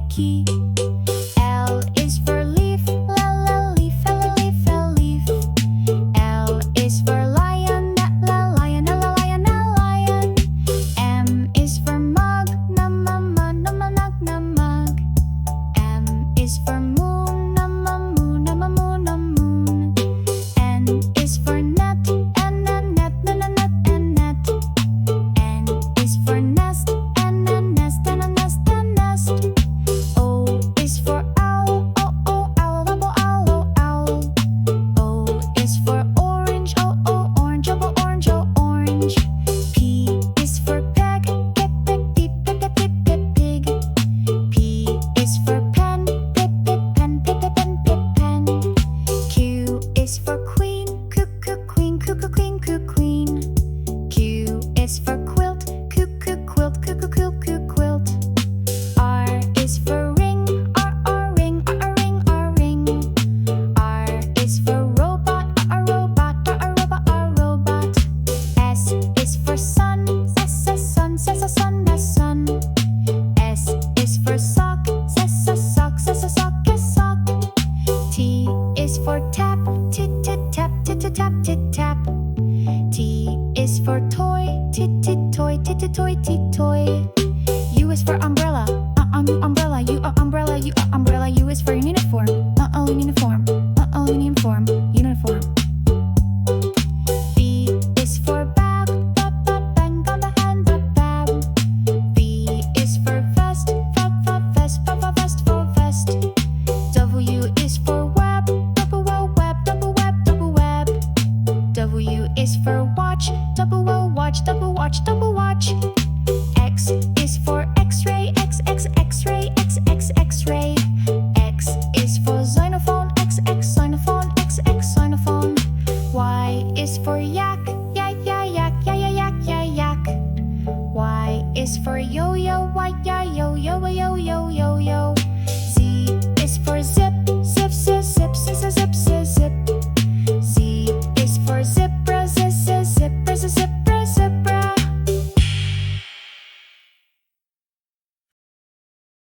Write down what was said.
key. L is for leaf, la leaf, la leaf, la leaf. L is for lion, la lion, la lion, la lion. M is for mug, na mug. M is for moon, na moon, moon. N is for net, and net, and net. N is for nest, and nest, and nest. O is for owl, owl. O is for orange, orange. P is for pig. P is for pen, pen. Q is for queen, queen. Q is for quilt, quilt. R is for ring, ring. R is for robot, robot. S is for sun, sun. S is for sock, sock. T is for tap, tap. T is for toy, toy. U is for umbrella, umbrella.